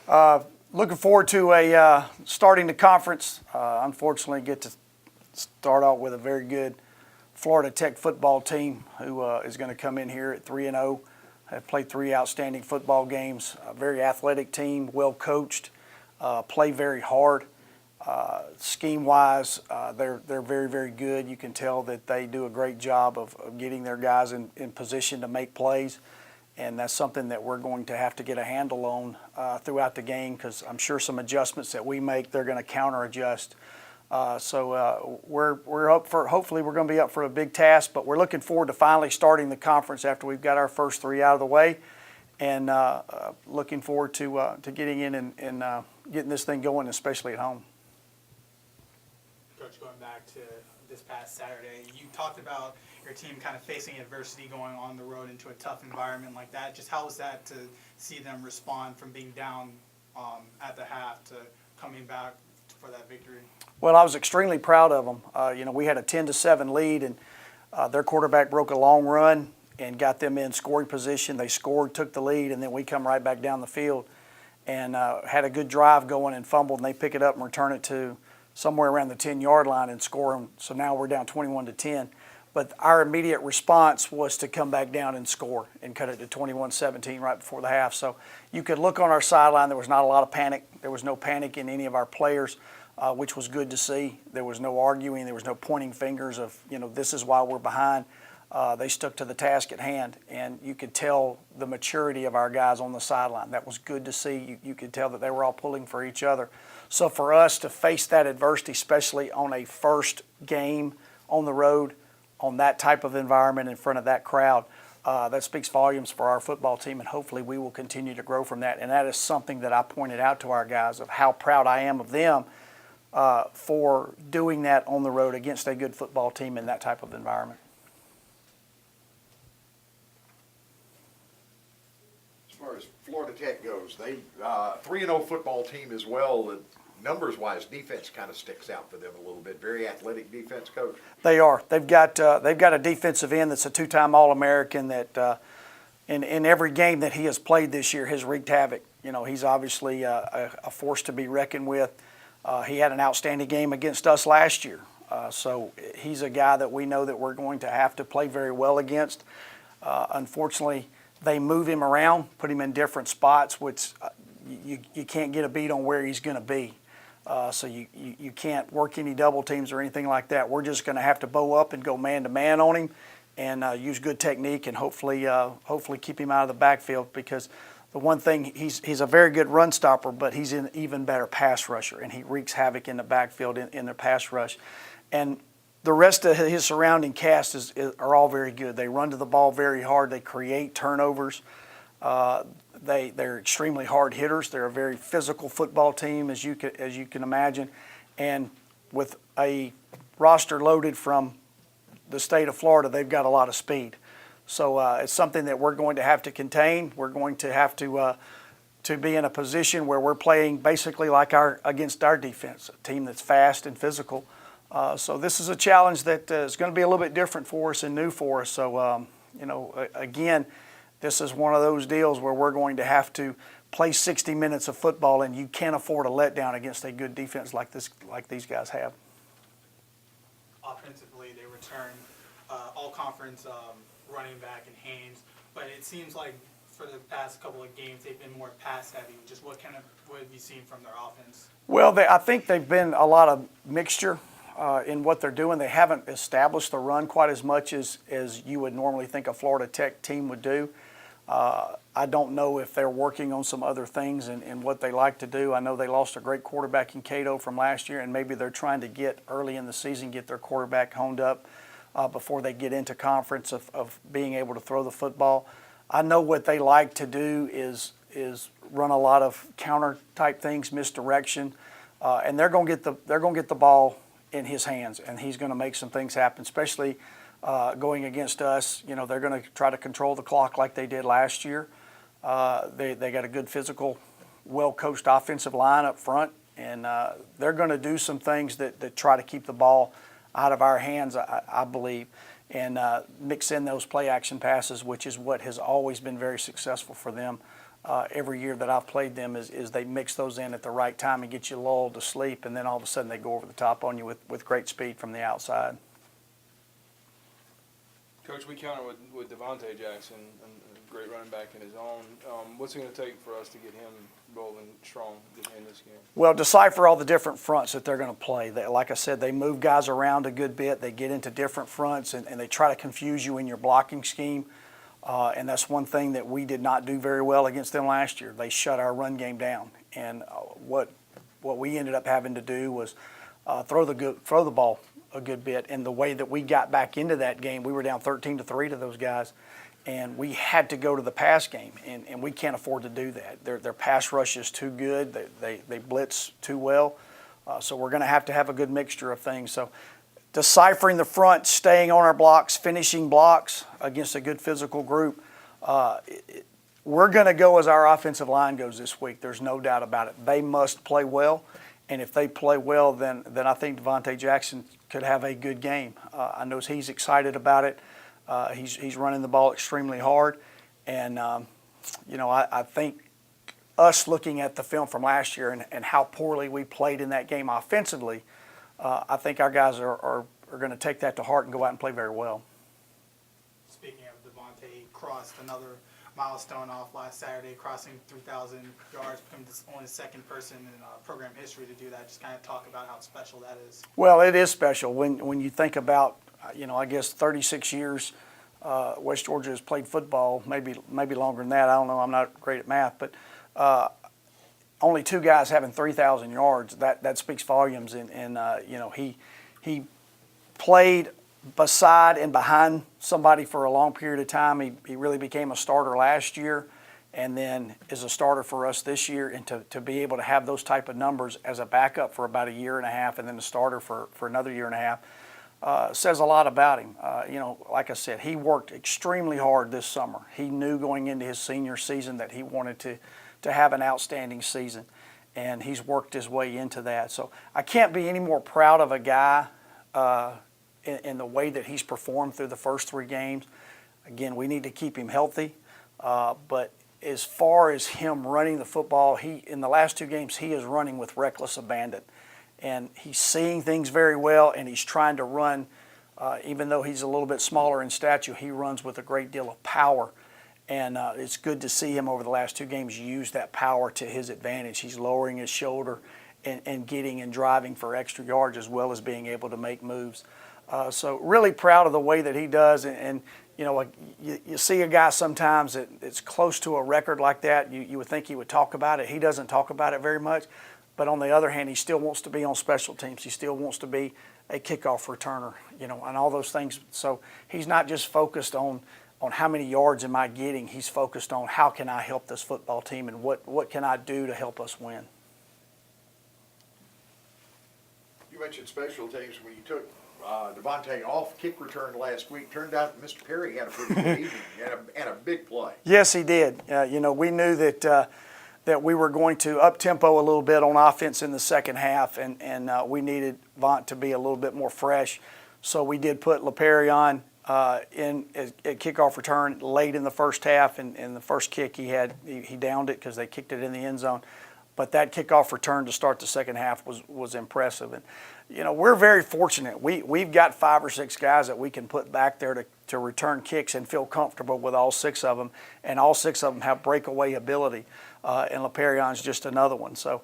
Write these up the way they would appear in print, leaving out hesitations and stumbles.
Looking forward to starting the conference. Unfortunately, get to start out with a very good Florida Tech football team who is going to come in here at 3-0. Have played 3 outstanding football games. A very athletic team, well coached, play very hard. Scheme-wise, they're very, very good. You can tell that they do a great job of getting their guys in position to make plays. And that's something that we're going to have to get a handle on throughout the game, because I'm sure some adjustments that we make, they're going to counter adjust. We're up for, hopefully we're going to be up for a big task, but we're looking forward to finally starting the conference after we've got our first 3 out of the way, and looking forward to getting in and getting this thing going, especially at home. Coach, going back to this past Saturday, you talked about your team kind of facing adversity going on the road into a tough environment like that. Just how was that to see them respond from being down at the half to coming back for that victory? Well, I was extremely proud of them. We had a 10-7 lead, and their quarterback broke a long run and got them in scoring position. They scored, took the lead, and then we come right back down the field and had a good drive going and fumbled, and they pick it up and return it to somewhere around the 10-yard line and score them. So now we're down 21-10. But our immediate response was to come back down and score and cut it to 21-17 right before the half. So you could look on our sideline. There was not a lot of panic. There was no panic in any of our players, which was good to see. There was no arguing. There was no pointing fingers of, this is why we're behind. They stuck to the task at hand, and you could tell the maturity of our guys on the sideline. That was good to see. You could tell that they were all pulling for each other. So for us to face that adversity, especially on a first game on the road, on that type of environment in front of that crowd, that speaks volumes for our football team, and hopefully we will continue to grow from that. And that is something that I pointed out to our guys of how proud I am of them for doing that on the road against a good football team in that type of environment. As far as Florida Tech goes, they 3-0 football team as well. Numbers-wise, defense kind of sticks out for them a little bit. Very athletic defense, Coach. They are. They've got a defensive end that's a 2-time All-American that in every game that he has played this year has wreaked havoc. He's obviously a force to be reckoned with. He had an outstanding game against us last year. So he's a guy that we know that we're going to have to play very well against. Unfortunately, they move him around, put him in different spots, which you can't get a beat on where he's going to be. So you can't work any double teams or anything like that. We're just going to have to bow up and go man-to-man on him and use good technique and hopefully keep him out of the backfield, because the one thing, he's a very good run stopper, but he's an even better pass rusher, and he wreaks havoc in the backfield in the pass rush. And the rest of his surrounding cast are all very good. They run to the ball very hard. They create turnovers. They're extremely hard hitters. They're a very physical football team, as you can imagine, and with a roster loaded from the state of Florida, they've got a lot of speed. So it's something that we're going to have to contain. We're going to have to be in a position where we're playing basically like against our defense, a team that's fast and physical. So this is a challenge that is going to be a little bit different for us and new for us. So again, this is one of those deals where we're going to have to play 60 minutes of football, and you can't afford a letdown against a good defense like these guys have. Offensively, they return all-conference running back in Haynes, but it seems like for the past couple of games they've been more pass-heavy. Just what have you seen from their offense? Well, I think they've been a lot of mixture in what they're doing. They haven't established the run quite as much as you would normally think a Florida Tech team would do. I don't know if they're working on some other things and what they like to do. I know they lost a great quarterback in Cato from last year, and maybe they're trying to get early in the season, get their quarterback honed up before they get into conference of being able to throw the football. I know what they like to do is run a lot of counter type things, misdirection, and they're going to get the ball in his hands, and he's going to make some things happen, especially going against us. They're going to try to control the clock like they did last year. They got a good physical, well-coached offensive line up front, and they're going to do some things that try to keep the ball out of our hands, I believe, and mix in those play-action passes, which is what has always been very successful for them. every year that I've played them is they mix those in at the right time and get you lulled to sleep, and then all of a sudden they go over the top on you with great speed from the outside. Coach, we counted with Devontae Jackson, a great running back in his own. What's it going to take for us to get him rolling strong in this game? Well, decipher all the different fronts that they're going to play. Like I said, they move guys around a good bit. They get into different fronts, and they try to confuse you in your blocking scheme. And that's one thing that we did not do very well against them last year. They shut our run game down. And what we ended up having to do was throw the ball a good bit. And the way that we got back into that game, we were down 13-3 to those guys, and we had to go to the pass game, and we can't afford to do that. Their pass rush is too good. They blitz too well. So we're going to have a good mixture of things. So deciphering the front, staying on our blocks, finishing blocks against a good physical group. We're going to go as our offensive line goes this week. There's no doubt about it. They must play well, and if they play well, then I think Devontae Jackson could have a good game. I know he's excited about it. He's running the ball extremely hard, and I think us looking at the film from last year and how poorly we played in that game offensively, I think our guys are going to take that to heart and go out and play very well. Speaking of Devontae, crossed another milestone off last Saturday, crossing 3,000 yards, becoming the only second person in program history to do that. Just kind of talk about how special that is. Well, it is special when you think about, I guess 36 years West Georgia has played football, maybe longer than that. I don't know. I'm not great at math, but only two guys having 3,000 yards. That speaks volumes. And he played beside and behind somebody for a long period of time. He really became a starter last year, and then is a starter for us this year. And to be able to have those type of numbers as a backup for about a year and a half, and then a starter for another year and a half, says a lot about him. Like I said, he worked extremely hard this summer. He knew going into his senior season that he wanted to have an outstanding season, and he's worked his way into that. So I can't be any more proud of a guy in the way that he's performed through the first three games. Again, we need to keep him healthy, but as far as him running the football, in the last two games, he is running with reckless abandon. And he's seeing things very well, and he's trying to run, even though he's a little bit smaller in stature, he runs with a great deal of power. And it's good to see him over the last two games use that power to his advantage. He's lowering his shoulder and getting and driving for extra yards, as well as being able to make moves. So really proud of the way that he does. And you see a guy sometimes that's close to a record like that, you would think he would talk about it. He doesn't talk about it very much. But on the other hand, he still wants to be on special teams. He still wants to be a kickoff returner, and all those things. So he's not just focused on how many yards am I getting. He's focused on how can I help this football team and what can I do to help us win. You mentioned special teams when you took Devontae off kick return last week. Turned out Mr. Perry had a pretty good evening and a big play. Yes, he did. We knew that we were going to up-tempo a little bit on offense in the second half, and we needed Vaught to be a little bit more fresh. So we did put LaPerrion in at kickoff return late in the first half, and the first kick he downed it because they kicked it in the end zone. But that kickoff return to start the second half was impressive. And, we're very fortunate. We've got 5 or 6 guys that we can put back there to return kicks and feel comfortable with all 6 of them, and all 6 of them have breakaway ability. And LaPerrion's just another one. So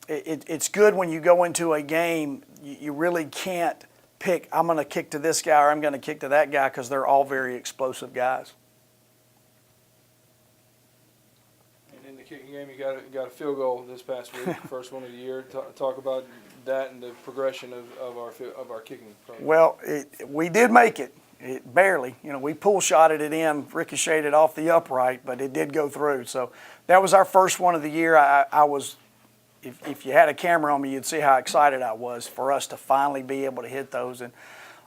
it's good when you go into a game, you really can't pick, I'm going to kick to this guy or I'm going to kick to that guy, because they're all very explosive guys. And in the kicking game, you got a field goal this past week, first one of the year. Talk about that and the progression of our kicking program. Well, we did make it. It barely. We pull shotted it in, ricocheted off the upright, but it did go through. So that was our first one of the year. I was, if you had a camera on me, you'd see how excited I was for us to finally be able to hit those. And,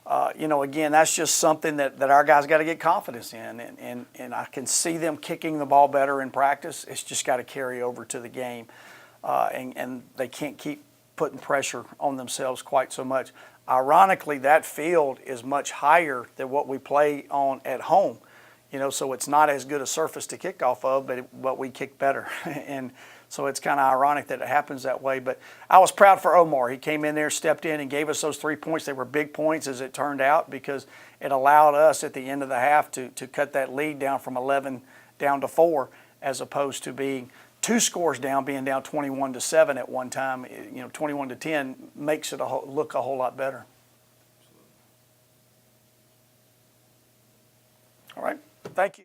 again, that's just something that our guys got to get confidence in. And I can see them kicking the ball better in practice. It's just got to carry over to the game. And they can't keep putting pressure on themselves quite so much. Ironically, that field is much higher than what we play on at home. so it's not as good a surface to kick off of, but we kick better. And so it's kind of ironic that it happens that way. But I was proud for Omar. He came in there, stepped in, and gave us those 3 points. They were big points, as it turned out, because it allowed us at the end of the half to cut that lead down from 11 down to 4, as opposed to being 2 scores down, being down 21-7 at one time. 21-10 makes it look a whole lot better. All right. Thank you.